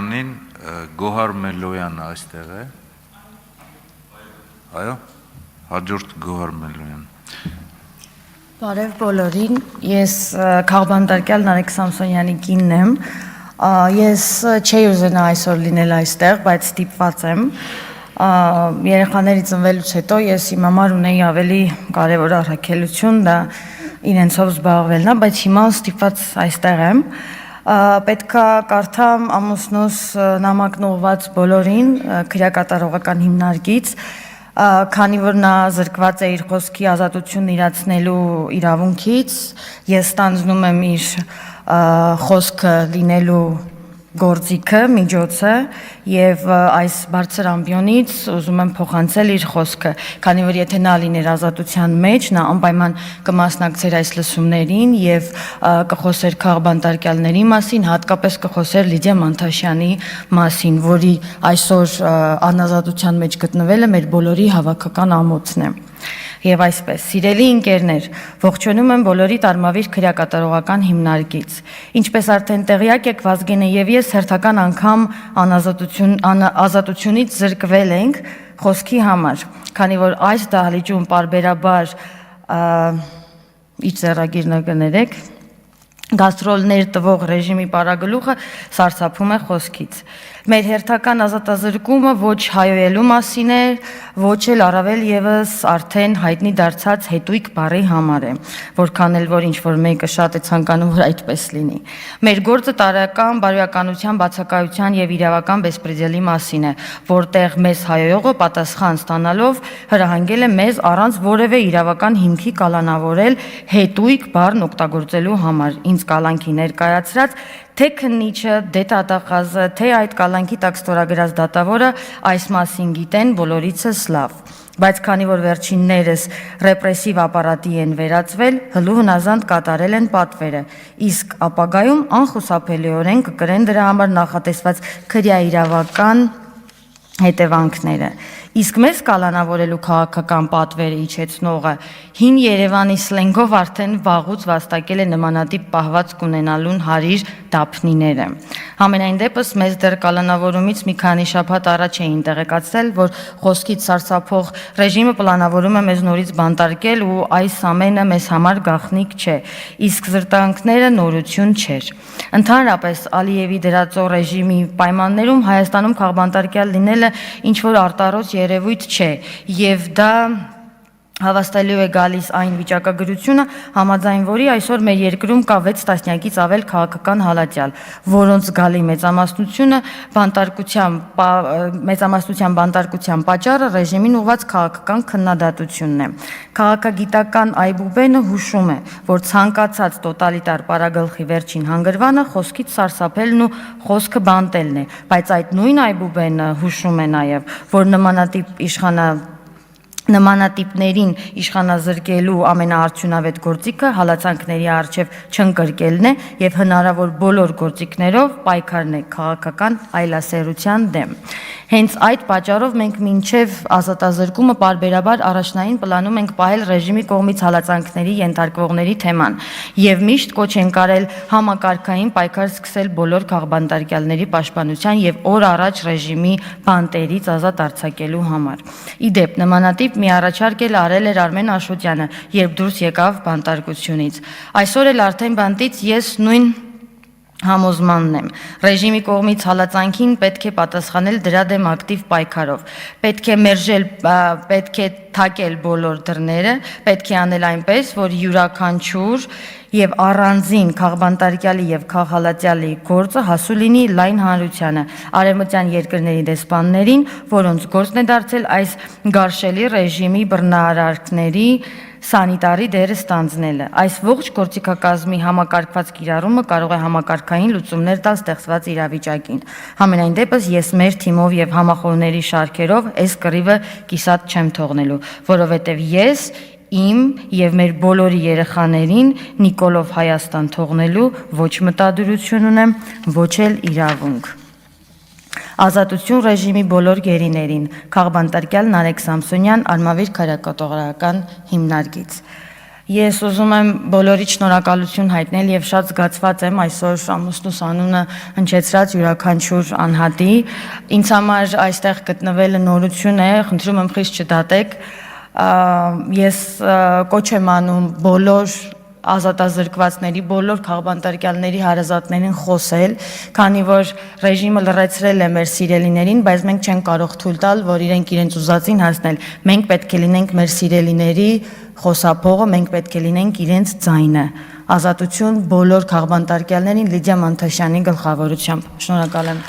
Երևանին Գոհար Մելոյանը այստեղ է։ Այո, հաջորդ Գոհար Մելոյան։ Բարև բոլորին, ես քաղբանտարկյալ Նարեկ Սամսոնյանի կինն եմ, ես չէի ուզենա այսօր լինել այստեղ, բայց ստիպված եմ, երեխաների ծնվելուց հետո ես իմ համար ունեի ավելի կարևոր առաքելություն, դա իրենցով զբաղվելն է, բայց հիմա ստիպված այստեղ եմ, պետքա կարդամ ամուսնուս նամակն ուղղված բոլորին քրեակատարողական հիմնարկից, քանի որ նա զրկված է իր խոսքի ազատությունն իրացնելու իրավունքից, ես ստանձնում եմ իր խոսքը լինելու գործիքը, միջոցը եւ այս բարձր ամբիոնից ուզում եմ փոխանցել իր խոսքը, քանի որ եթե նա լիներ ազատության մեջ, նա անպայման կմասնակցեր այս լսումներին եւ կխոսեր քաղբանտարկյալների մասին, հատկապես կխոսեր Լիդիա Մանթաշյանի մասին, որի այսօր անազատության մեջ գտնվելը մեր բոլորի հավաքական ամոթն է։ Եվ այսպես, սիրելի ընկերներ, ողջունում եմ բոլորի Տարմավիր քրեակատարողական հիմնարկից։ Ինչպես արդեն տեղյակ եք, Վազգենը եւ ես հերթական անգամ ազատությունից զրկվել ենք խոսքի համար, քանի որ այս դահլիճում պարբերաբար իր ձեռագիրը կներեք, գաստրոլներ տվող ռեժիմի պարագլուխը սարսափում է խոսքից։ Մեր հերթական ազատազրկումը ոչ հայոյելու մասին է, ոչ էլ առավել եւս արդեն հայտնի դարձած հետույք բառի համար է, որքան էլ որ ինչ-որ մեկը շատ է ցանկանում, որ այդպես լինի։ Մեր գործը տարական բարոյականության, բացակայության եւ իրավական բեսպրեդելի մասին է, որտեղ մեզ հայոյողը պատասխան ստանալով հրահանգել է մեզ առանց որևէ իրավական հիմքի կալանավորել հետույք բառն օգտագործելու համար։ Ինձ կալանքի ներկայացրած թե քննիչը, դե դատախազը, թե այդ կալանքի տակ ստորագրած դատավորը այս մասին գիտեն բոլորիցս լավ, բայց քանի որ վերջիններս ռեպրեսիվ ապարատի են վերածվել, հլու հնազանդ կատարել են պատվերը, իսկ ապագայում անխուսափելիորեն կկրեն դրա համար նախատեսված քրեաիրավական հետևանքները։ Իսկ մեզ կալանավորելու քաղաքական պատվերը իջեցնողը հին Երևանի սլենգով արդեն վաղուց վաստակել է նմանատիպ պահվածք ունենալուն հարիր դափնիները։ Համենայն դեպս մեզ դեռ կալանավորումից մի քանի շաբաթ առաջ էին տեղեկացրել, որ խոսքից սարսափող ռեժիմը պլանավորում է մեզ նորից բանտարկել ու այս ամենը մեզ համար գաղտնիք չէ, իսկ զրտանքները նորություն չէր։ Ընդհանրապես Ալիևի դրածո ռեժիմի պայմաններում Հայաստանում քաղբանտարկյալ լինելը ինչ որ արտարոց երևույթ չէ, եւ դա հավաստելու է գալիս այն վիճակագրությունը, համաձայն որի այսօր մեր երկրում կա 6 տասնյակից ավել քաղաքական հալածյալ, որոնց գալի մեծամասնության բանտարկության պատճառը ռեժիմին ուղղված քաղաքական քննադատությունն է։ Քաղաքագիտական այբուբենը հուշում է, որ ցանկացած տոտալիտար պարագլխի վերջին հանգրվանը խոսքից սարսափելն ու խոսքը բանտելն է, բայց այդ նույն այբուբենը հուշում է նաև, որ նմանատիպներին իշխանազրկելու ամենաարդյունավետ գործիքը հալածանքների առջև չընկրկելն է եւ հնարավոր բոլոր գործիքներով պայքարն է քաղաքական այլասերության դեմ։ Հենց այդ պատճառով մենք մինչև ազատազրկումը պարբերաբար առաջնային պլանում ենք պահել ռեժիմի կողմից հալածանքների ենթարկվողների թեման եւ միշտ կոչ ենք արել համակարգային պայքար սկսել բոլոր քաղբանտարկյալների պաշտպանության եւ օր առաջ ռեժիմի բանտերից ազատ արձակելու համար։ Իդեպ նմանատիպ մի առաջարկ էլ արել էր Արմեն Աշոտյանը, երբ դուրս եկավ բանտարկությունից։ Այսօր էլ արդեն բանտից ես նույն համոզմանն եմ։ Ռեժիմի կողմից հալածանքին պետք է պատասխանել դրա դեմ ակտիվ պայքարով։ Պետք է թակել բոլոր դռները, պետք է անել այնպես, որ յուրաքանչյուր եւ առանձին քաղբանտարկյալի եւ քաղհալածյալի գործը հասու լինի լայն հանրությանը, արևմտյան երկրների դեսպաններին, որոնց գործն է դարձել այս գարշելի ռեժիմի բռնարարքների սանիտարի դերը ստանձնելը։ Այս ողջ գործիքակազմի համակարգված կիրառումը կարող է համակարգային լուծումներ տալ ստեղծված իրավիճակին։ Համենայն դեպս ես մեր թիմով եւ համախոհների շարքերով այս կռիվը կիսատ չեմ թողնելու, որովհետեւ ես իմ եւ մեր բոլորի երեխաներին Նիկոլով Հայաստան թողնելու ոչ մտադրություն ունեմ, ոչ էլ իրավունք։ Ազատություն ռեժիմի բոլոր գերիներին, քաղբանտարկյալ Նարեկ Սամսոնյան, Արմավիր քրեակատարողական հիմնարկից։ Ես ուզում եմ բոլորի շնորհակալություն հայտնել եւ շատ զգացված եմ այսօր ամուսնուս անունը հնչեցրած յուրաքանչյուր անհատի։ Ինձ համար այստեղ գտնվելը նորություն է, խնդրում եմ խիստ չդատեք։ Ես կոչ եմ անում բոլոր ազատազրկվածների, բոլոր քաղբանտարկյալների հարազատներին խոսել, քանի որ ռեժիմը լռեցրել է մեր սիրելիներին, բայց մենք չենք կարող թույլ տալ, որ իրենք իրենց ուզածին հասնել։ Մենք պետք է լինենք մեր սիրելիների խոսափողը, մենք պետք է լինենք իրենց ձայնը։ Ազատություն բոլոր քաղբանտարկյալներին Լիդիա Մանթաշյանի գլխավորությամբ։ Շնորհակալ եմ։